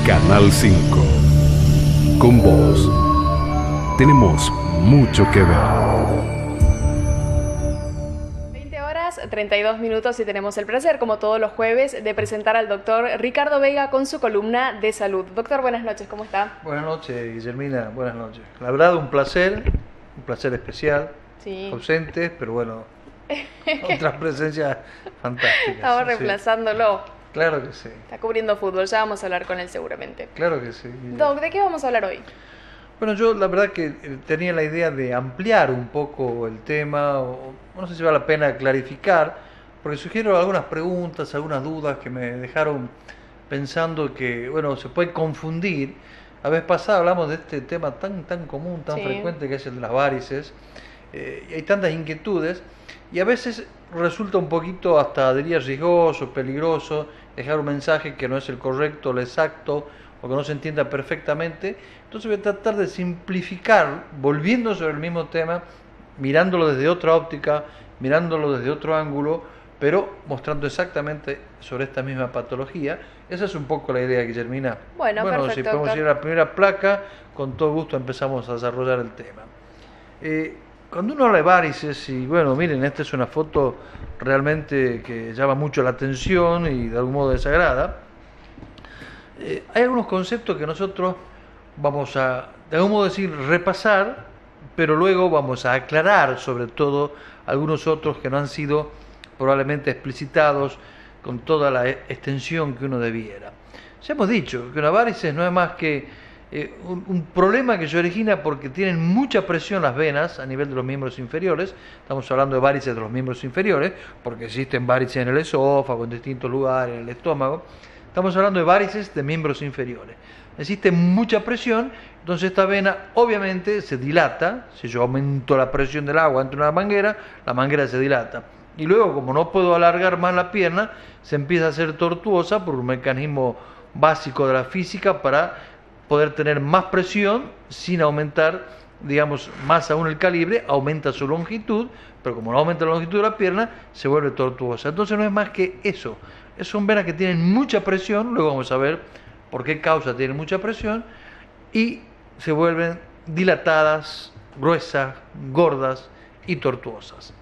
Canal 5. Con vos tenemos mucho que ver. 20 horas, 32 minutos y tenemos el placer, como todos los jueves, de presentar al doctor Ricardo Vega con su columna de salud. Doctor, buenas noches, ¿cómo está? Buenas noches, Guillermina, buenas noches. La verdad, un placer especial, Sí. ausente, pero bueno, otras presencias fantásticas. Estamos Sí. reemplazándolo. Claro que sí, Está cubriendo fútbol, ya vamos a hablar con él seguramente. claro que sí. Doc, ¿de qué vamos a hablar hoy? Bueno, yo la verdad que tenía la idea de ampliar un poco el tema, o no sé si vale la pena clarificar, porque sugiero algunas preguntas, algunas dudas que me dejaron pensando que, bueno, se puede confundir. La vez pasada hablamos de este tema tan común, tan Sí. frecuente, que es el de las varices, y hay tantas inquietudes, y a veces resulta un poquito hasta, diría, riesgoso, peligroso, dejar un mensaje que no es el correcto, el exacto, o que no se entienda perfectamente. Entonces voy a tratar de simplificar, volviendo sobre el mismo tema, mirándolo desde otra óptica, mirándolo desde otro ángulo, pero mostrando exactamente sobre esta misma patología. Esa es un poco la idea, Guillermina. Bueno, perfecto, si podemos doctor. ir a la primera placa, con todo gusto empezamos a desarrollar el tema. Cuando uno habla de varices, y bueno, miren, esta es una foto realmente que llama mucho la atención y de algún modo desagrada. Hay algunos conceptos que nosotros vamos a, de algún modo decir, repasar, pero luego vamos a aclarar sobre todo algunos otros que no han sido probablemente explicitados con toda la extensión que uno debiera. Ya hemos dicho que una varices no es más que un problema que se origina porque tienen mucha presión las venas a nivel de los miembros inferiores. Estamos hablando de varices de los miembros inferiores, porque existen varices en el esófago, en distintos lugares, en el estómago. Estamos hablando de varices de miembros inferiores. Existe mucha presión, entonces esta vena obviamente se dilata. Si yo aumento la presión del agua entre una manguera, la manguera se dilata. Y luego, como no puedo alargar más la pierna, se empieza a hacer tortuosa por un mecanismo básico de la física para poder tener más presión sin aumentar, digamos, más aún el calibre, aumenta su longitud, pero como no aumenta la longitud de la pierna, se vuelve tortuosa. Entonces no es más que eso. Son venas que tienen mucha presión, luego vamos a ver por qué causa tienen mucha presión, y se vuelven dilatadas, gruesas, gordas y tortuosas.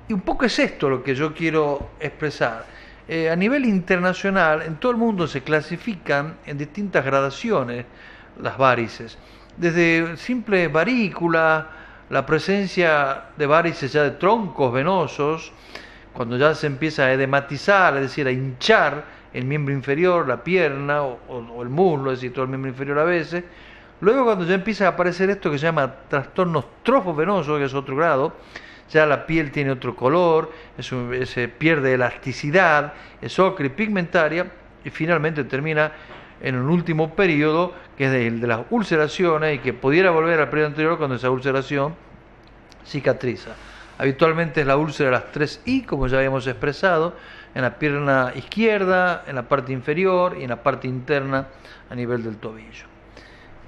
Y un poco es esto lo que yo quiero expresar. A nivel internacional, en todo el mundo se clasifican en distintas gradaciones las varices. Desde simples varículas, la presencia de varices ya de troncos venosos, cuando ya se empieza a edematizar, es decir, a hinchar el miembro inferior, la pierna o el muslo, es decir, todo el miembro inferior a veces. Luego cuando ya empieza a aparecer esto que se llama trastornos trofovenosos, que es otro grado, ya la piel tiene otro color, se pierde elasticidad, es ocre y pigmentaria, y finalmente termina en un último periodo, que es el de las ulceraciones, y que pudiera volver al periodo anterior cuando esa ulceración cicatriza. Habitualmente es la úlcera de las 3I, como ya habíamos expresado, en la pierna izquierda, en la parte inferior y en la parte interna a nivel del tobillo.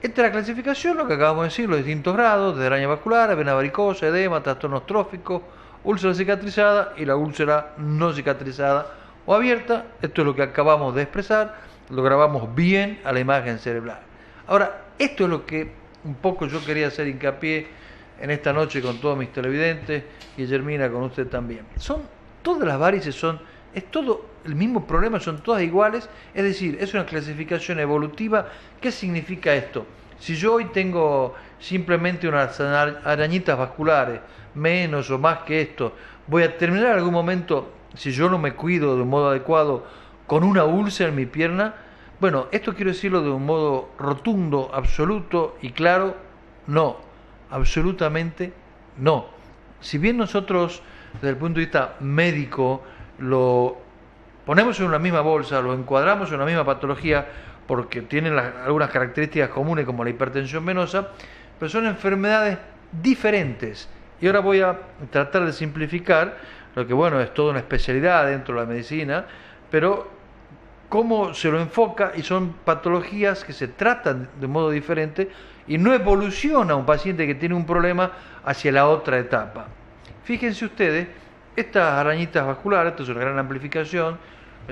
Esta es la clasificación, lo que acabamos de decir, los distintos grados, de araña vascular, vena varicosa, edema, trastornos tróficos, úlcera cicatrizada y la úlcera no cicatrizada o abierta. Esto es lo que acabamos de expresar, lo grabamos bien a la imagen cerebral. Ahora, esto es lo que un poco yo quería hacer hincapié en esta noche con todos mis televidentes, Guillermina, con usted también. Todas las varices es todo el mismo problema, son todas iguales, es decir, es una clasificación evolutiva. ¿Qué significa esto? Si yo hoy tengo simplemente unas arañitas vasculares, menos o más que esto, voy a terminar en algún momento, si yo no me cuido de un modo adecuado, con una úlcera en mi pierna. Bueno, esto quiero decirlo de un modo rotundo, absoluto y claro: no, absolutamente no. Si bien nosotros, desde el punto de vista médico, lo ponemos en una misma bolsa, lo encuadramos en una misma patología porque tienen algunas características comunes como la hipertensión venosa, pero son enfermedades diferentes. Y ahora voy a tratar de simplificar lo que, bueno, es toda una especialidad dentro de la medicina, pero cómo se lo enfoca, y son patologías que se tratan de modo diferente y no evoluciona un paciente que tiene un problema hacia la otra etapa. Fíjense ustedes, estas arañitas vasculares, esto es una gran amplificación,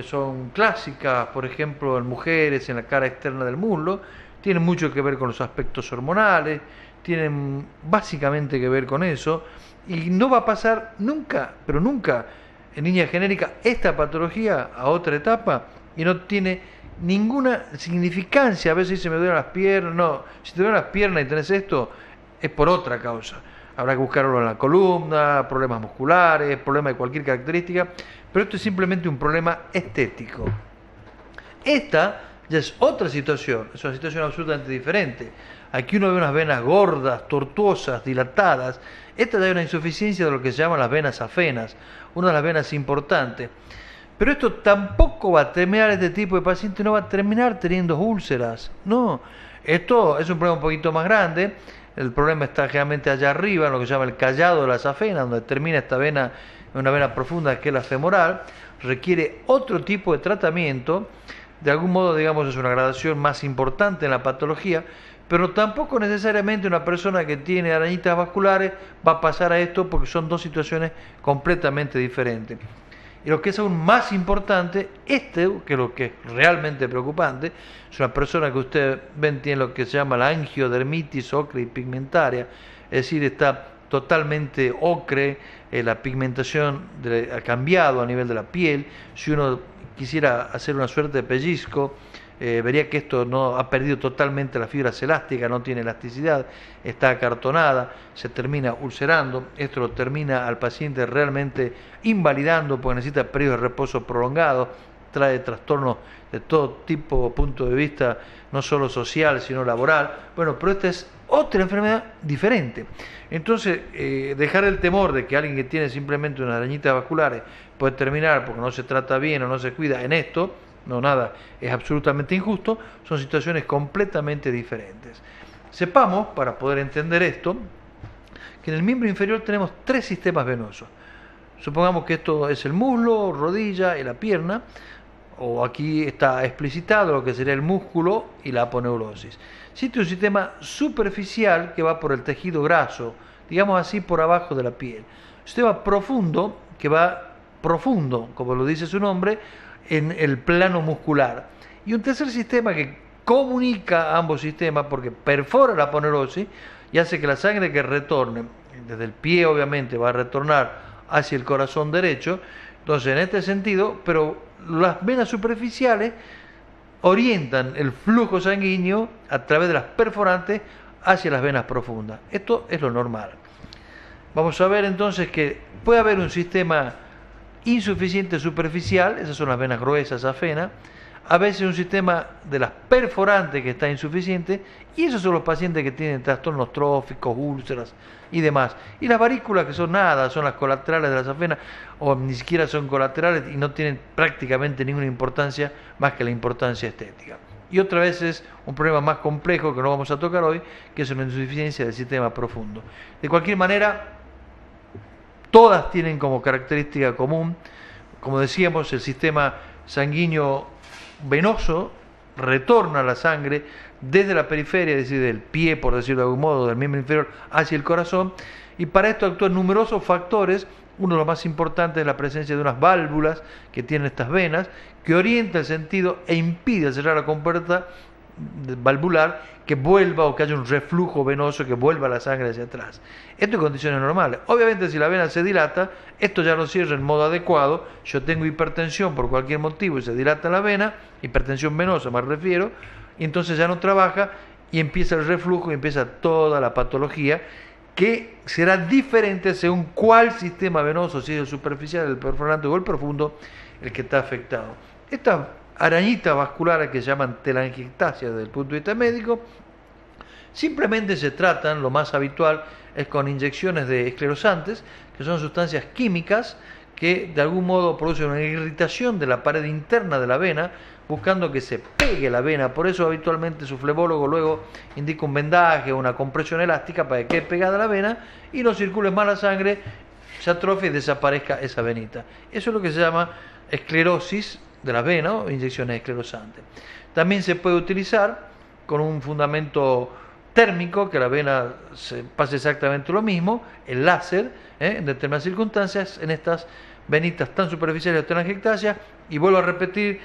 son clásicas, por ejemplo, en mujeres, en la cara externa del muslo, tienen mucho que ver con los aspectos hormonales, tienen básicamente que ver con eso, y no va a pasar nunca, pero nunca, en línea genérica, esta patología a otra etapa, y no tiene ninguna significancia. A veces se me duelen las piernas, no, si te duelen las piernas y tenés esto, es por otra causa. Habrá que buscarlo en la columna, problemas musculares, problemas de cualquier característica, pero esto es simplemente un problema estético. Esta ya es otra situación, es una situación absolutamente diferente. Aquí uno ve unas venas gordas, tortuosas, dilatadas. Esta ya es una insuficiencia de lo que se llaman las venas afenas, una de las venas importantes. Pero esto tampoco va a terminar, este tipo de paciente no va a terminar teniendo úlceras. No, esto es un problema un poquito más grande. El problema está generalmente allá arriba, en lo que se llama el callado de las afenas, donde termina esta vena, una vena profunda que es la femoral. Requiere otro tipo de tratamiento. De algún modo, digamos, es una gradación más importante en la patología, pero tampoco necesariamente una persona que tiene arañitas vasculares va a pasar a esto, porque son dos situaciones completamente diferentes. Y lo que es aún más importante, que es lo que es realmente preocupante, es una persona que usted ven tiene lo que se llama la angiodermitis ocre y pigmentaria, es decir, está totalmente ocre, la pigmentación ha cambiado a nivel de la piel. Si uno quisiera hacer una suerte de pellizco, vería que esto no ha perdido totalmente las fibras elásticas, no tiene elasticidad, está acartonada, se termina ulcerando. Esto lo termina al paciente realmente invalidando, porque necesita periodos de reposo prolongados, trae trastornos de todo tipo, punto de vista no solo social sino laboral. Bueno, pero esta es otra enfermedad diferente. Entonces, dejar el temor de que alguien que tiene simplemente unas arañitas vasculares puede terminar porque no se trata bien o no se cuida en esto, no, nada, es absolutamente injusto. Son situaciones completamente diferentes. Sepamos, para poder entender esto, que en el miembro inferior tenemos 3 sistemas venosos. Supongamos que esto es el muslo, rodilla y la pierna, o aquí está explicitado lo que sería el músculo y la aponeurosis. Existe un sistema superficial que va por el tejido graso, digamos así, por abajo de la piel. Un sistema profundo que va profundo, como lo dice su nombre, en el plano muscular. Y un tercer sistema que comunica a ambos sistemas porque perfora la aponeurosis y hace que la sangre que retorne, desde el pie obviamente va a retornar hacia el corazón derecho. Entonces, en este sentido, pero las venas superficiales orientan el flujo sanguíneo a través de las perforantes hacia las venas profundas. Esto es lo normal. Vamos a ver entonces que puede haber un sistema insuficiente superficial, esas son las venas gruesas afenas, a veces un sistema de las perforantes que está insuficiente, y esos son los pacientes que tienen trastornos tróficos, úlceras y demás. Y las varículas, que son nada, son las colaterales de las afenas, o ni siquiera son colaterales y no tienen prácticamente ninguna importancia más que la importancia estética. Y otra vez es un problema más complejo que no vamos a tocar hoy, que es una insuficiencia del sistema profundo. De cualquier manera, todas tienen como característica común, como decíamos, el sistema sanguíneo venoso retorna la sangre desde la periferia, es decir, del pie, por decirlo de algún modo, del miembro inferior hacia el corazón, y para esto actúan numerosos factores. Uno de los más importantes es la presencia de unas válvulas que tienen estas venas, que orienta el sentido e impide cerrar la compuerta valvular, que vuelva, o que haya un reflujo venoso que vuelva la sangre hacia atrás. Esto en condiciones normales. Obviamente, si la vena se dilata, esto ya no cierra en modo adecuado. Yo tengo hipertensión por cualquier motivo y se dilata la vena, hipertensión venosa me refiero, y entonces ya no trabaja y empieza el reflujo y empieza toda la patología, que será diferente según cuál sistema venoso, si es el superficial, el perforante o el profundo, el que está afectado. Estas arañitas vasculares, que se llaman telangiectasias desde el punto de vista médico, simplemente se tratan, lo más habitual es con inyecciones de esclerosantes, que son sustancias químicas que de algún modo producen una irritación de la pared interna de la vena, buscando que se pegue la vena. Por eso habitualmente su flebólogo luego indica un vendaje o una compresión elástica para que quede pegada la vena y no circule más la sangre, se atrofie y desaparezca esa venita. Eso es lo que se llama esclerosis de la vena o inyecciones esclerosantes. También se puede utilizar con un fundamento térmico, que la vena se pase exactamente lo mismo, el láser, en determinadas circunstancias. En estas venitas tan superficiales o telangiectasias, y vuelvo a repetir,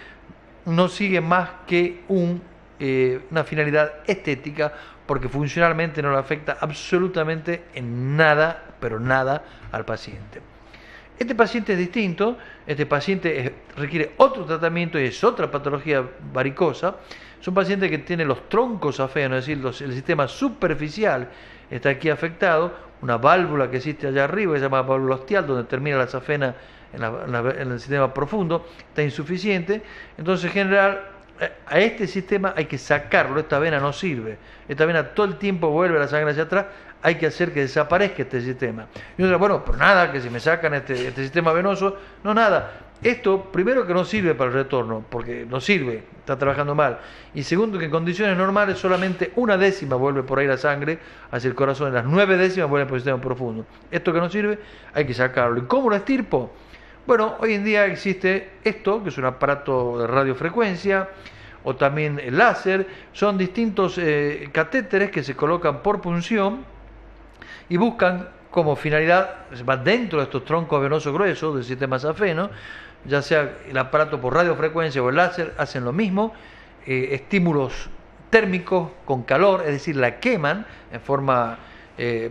no sigue más que una finalidad estética, porque funcionalmente no le afecta absolutamente en nada, pero nada, al paciente. Este paciente es distinto, este paciente requiere otro tratamiento y es otra patología varicosa. Es un paciente que tiene los troncos safenos, es decir, el sistema superficial está aquí afectado, una válvula que existe allá arriba, que se llama válvula ostial, donde termina la safena en el sistema profundo, está insuficiente. Entonces, en general, a este sistema hay que sacarlo, esta vena no sirve, esta vena todo el tiempo vuelve la sangre hacia atrás, hay que hacer que desaparezca este sistema. Y uno dice, bueno, pero nada, que si me sacan este sistema venoso, no, nada. Esto, primero, que no sirve para el retorno, porque no sirve, está trabajando mal. Y segundo, que en condiciones normales solamente 1/10 vuelve por ahí la sangre hacia el corazón, en las 9/10 vuelve por el sistema profundo. Esto que no sirve, hay que sacarlo. ¿Y cómo lo extirpo? Bueno, hoy en día existe esto, que es un aparato de radiofrecuencia, o también el láser. Son distintos catéteres que se colocan por punción y buscan como finalidad, va dentro de estos troncos venosos gruesos del sistema safeno, ya sea el aparato por radiofrecuencia o el láser, hacen lo mismo, estímulos térmicos con calor, es decir, la queman en forma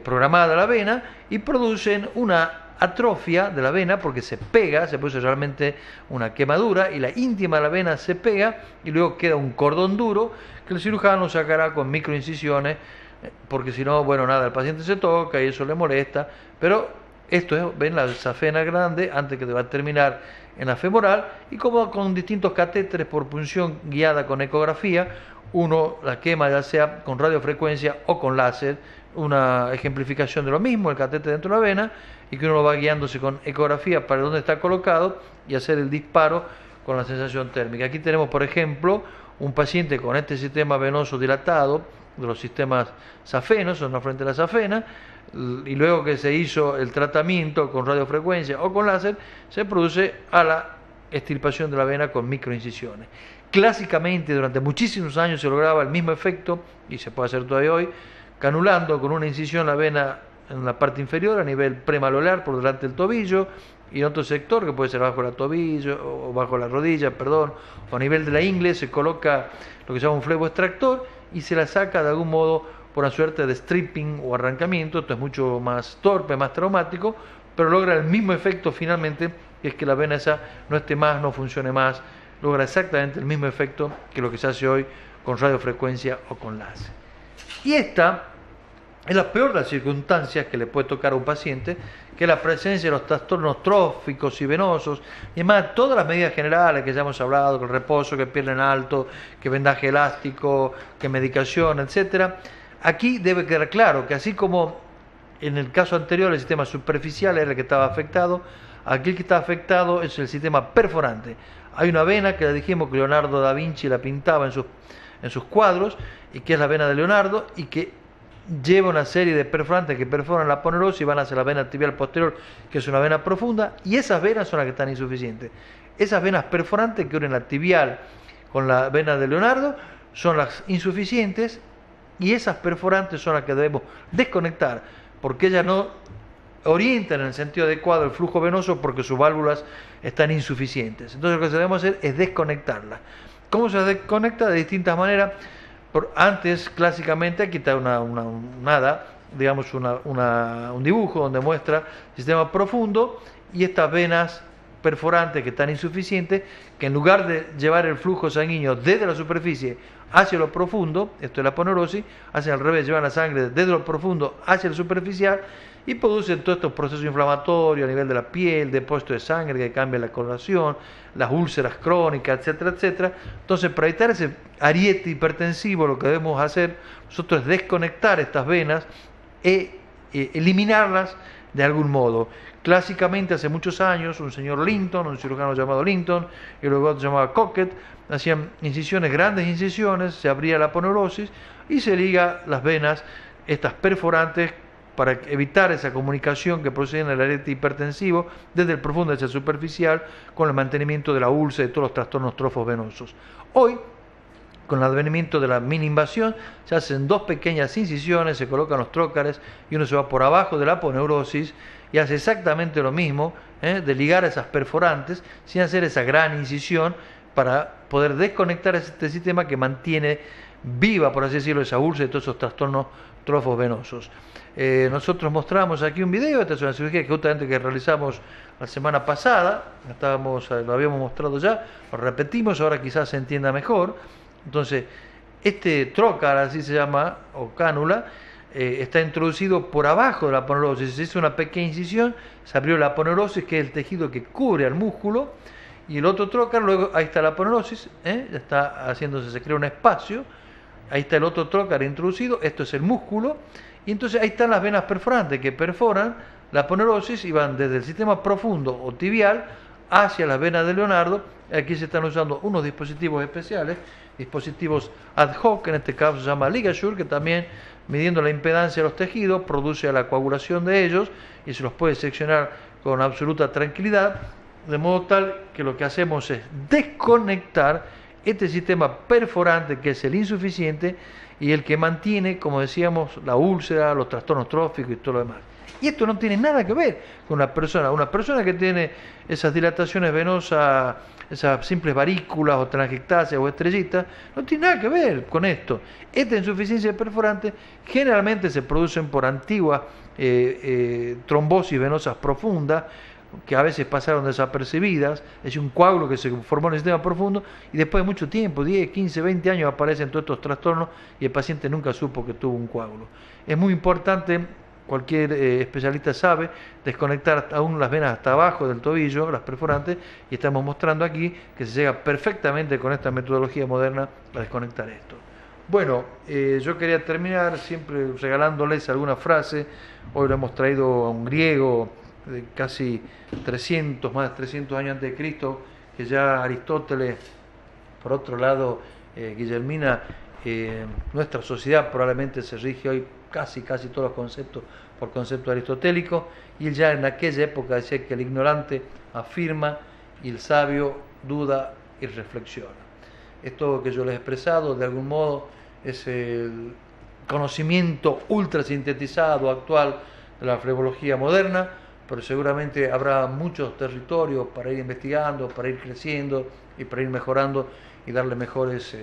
programada a la vena y producen una atrofia de la vena porque se pega, se produce realmente una quemadura y la íntima de la vena se pega y luego queda un cordón duro que el cirujano sacará con microincisiones, porque si no, bueno, nada, el paciente se toca y eso le molesta, pero esto es, ven, la safena grande antes que te va a terminar en la femoral, y como con distintos catéteres por punción guiada con ecografía, uno la quema ya sea con radiofrecuencia o con láser, una ejemplificación de lo mismo, el catéter dentro de la vena, y que uno lo va guiándose con ecografía para dónde está colocado y hacer el disparo con la sensación térmica. Aquí tenemos, por ejemplo, un paciente con este sistema venoso dilatado, de los sistemas safenos, en la frente de la safena, y luego que se hizo el tratamiento con radiofrecuencia o con láser, se produce a la extirpación de la vena con microincisiones. Clásicamente, durante muchísimos años se lograba el mismo efecto, y se puede hacer todavía hoy, canulando con una incisión la vena en la parte inferior, a nivel premalleolar, por delante del tobillo, y en otro sector, que puede ser bajo la tobillo, o bajo la rodilla, perdón, o a nivel de la ingle, se coloca lo que se llama un flebo extractor, y se la saca de algún modo por una suerte de stripping o arrancamiento. Esto es mucho más torpe, más traumático, pero logra el mismo efecto finalmente, que es que la vena esa no esté más, no funcione más, logra exactamente el mismo efecto que lo que se hace hoy con radiofrecuencia o con láser. Y esta es la peor de las circunstancias que le puede tocar a un paciente, que es la presencia de los trastornos tróficos y venosos, y además todas las medidas generales que ya hemos hablado, que el reposo, que pierna en alto, que vendaje elástico, que medicación, etcétera. Aquí debe quedar claro que así como en el caso anterior el sistema superficial era el que estaba afectado, aquí el que está afectado es el sistema perforante. Hay una vena que ya dijimos que Leonardo da Vinci la pintaba en sus cuadros, y que es la vena de Leonardo, y que lleva una serie de perforantes que perforan la aponeurose y van hacia la vena tibial posterior, que es una vena profunda, y esas venas son las que están insuficientes. Esas venas perforantes que unen la tibial con la vena de Leonardo son las insuficientes, y esas perforantes son las que debemos desconectar, porque ellas no orientan en el sentido adecuado el flujo venoso porque sus válvulas están insuficientes. Entonces lo que debemos hacer es desconectarlas. ¿Cómo se desconecta? De distintas maneras. Antes, clásicamente, aquí está un dibujo donde muestra el sistema profundo y estas venas perforantes que están insuficientes, que en lugar de llevar el flujo sanguíneo desde la superficie hacia lo profundo, esto es la aponeurosis, hacen al revés, llevan la sangre desde lo profundo hacia el superficial y producen todos estos procesos inflamatorios a nivel de la piel, depósito de sangre que cambia la coloración, las úlceras crónicas, etcétera, etcétera. Entonces, para evitar ese ariete hipertensivo, lo que debemos hacer nosotros es desconectar estas venas e eliminarlas de algún modo. Clásicamente, hace muchos años, un señor Linton, un cirujano llamado Linton, y luego otro llamado Cocket, hacían incisiones, grandes incisiones, se abría la aponeurosis y se liga las venas, estas perforantes, para evitar esa comunicación que procede del ariete hipertensivo desde el profundo hacia el superficial, con el mantenimiento de la úlcera y de todos los trastornos trofos venosos. Hoy, Con el advenimiento de la mini invasión, se hacen 2 pequeñas incisiones, se colocan los trócares y uno se va por abajo de la aponeurosis y hace exactamente lo mismo, de ligar esas perforantes sin hacer esa gran incisión para poder desconectar este sistema que mantiene viva, por así decirlo, esa úlcera y todos esos trastornos trofovenosos. Nosotros mostramos aquí un video. Esta es una cirugía que justamente que realizamos la semana pasada, lo habíamos mostrado ya, lo repetimos, ahora quizás se entienda mejor. Entonces, este trócar, así se llama, o cánula, está introducido por abajo de la aponeurosis. Se hizo una pequeña incisión, se abrió la aponeurosis, que es el tejido que cubre al músculo, y el otro trócar, luego ahí está la aponeurosis, ya está haciéndose, se crea un espacio, ahí está el otro trócar introducido, esto es el músculo, y entonces ahí están las venas perforantes que perforan la aponeurosis y van desde el sistema profundo o tibial hacia las venas de Leonardo. Aquí se están usando unos dispositivos especiales, dispositivos ad hoc, en este caso se llama LigaSure, que también midiendo la impedancia de los tejidos produce la coagulación de ellos y se los puede seccionar con absoluta tranquilidad, de modo tal que lo que hacemos es desconectar este sistema perforante que es el insuficiente y el que mantiene, como decíamos, la úlcera, los trastornos tróficos y todo lo demás. Y esto no tiene nada que ver con una persona que tiene esas dilataciones venosas, esas simples varículas o telangiectasias o estrellitas, no tiene nada que ver con esto. Esta insuficiencia perforante generalmente se producen por antiguas trombosis venosas profundas, que a veces pasaron desapercibidas, es decir, un coágulo que se formó en el sistema profundo y después de mucho tiempo, 10, 15, 20 años, aparecen todos estos trastornos y el paciente nunca supo que tuvo un coágulo. Es muy importante, cualquier especialista sabe, desconectar aún las venas hasta abajo del tobillo, las perforantes, y estamos mostrando aquí que se llega perfectamente con esta metodología moderna a desconectar esto. Bueno, yo quería terminar siempre regalándoles alguna frase. Hoy lo hemos traído a un griego de casi 300, más de 300 años antes de Cristo, que ya Aristóteles, por otro lado, Guillermina, nuestra sociedad probablemente se rige hoy casi todos los conceptos por conceptos aristotélicos, y él ya en aquella época decía que el ignorante afirma y el sabio duda y reflexiona. Esto que yo les he expresado, de algún modo, es el conocimiento ultra sintetizado actual de la flebología moderna, pero seguramente habrá muchos territorios para ir investigando, para ir creciendo y para ir mejorando y darle mejores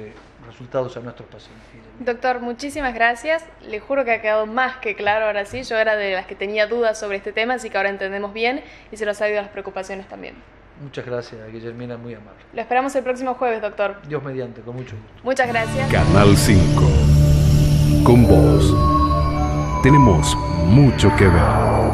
resultados a nuestros pacientes. Doctor, muchísimas gracias. Le juro que ha quedado más que claro ahora sí. Yo era de las que tenía dudas sobre este tema, así que ahora entendemos bien y se nos ha ido las preocupaciones también. Muchas gracias, Guillermina, muy amable. Lo esperamos el próximo jueves, doctor. Dios mediante, con mucho gusto. Muchas gracias. Canal 5. Con vos tenemos mucho que ver.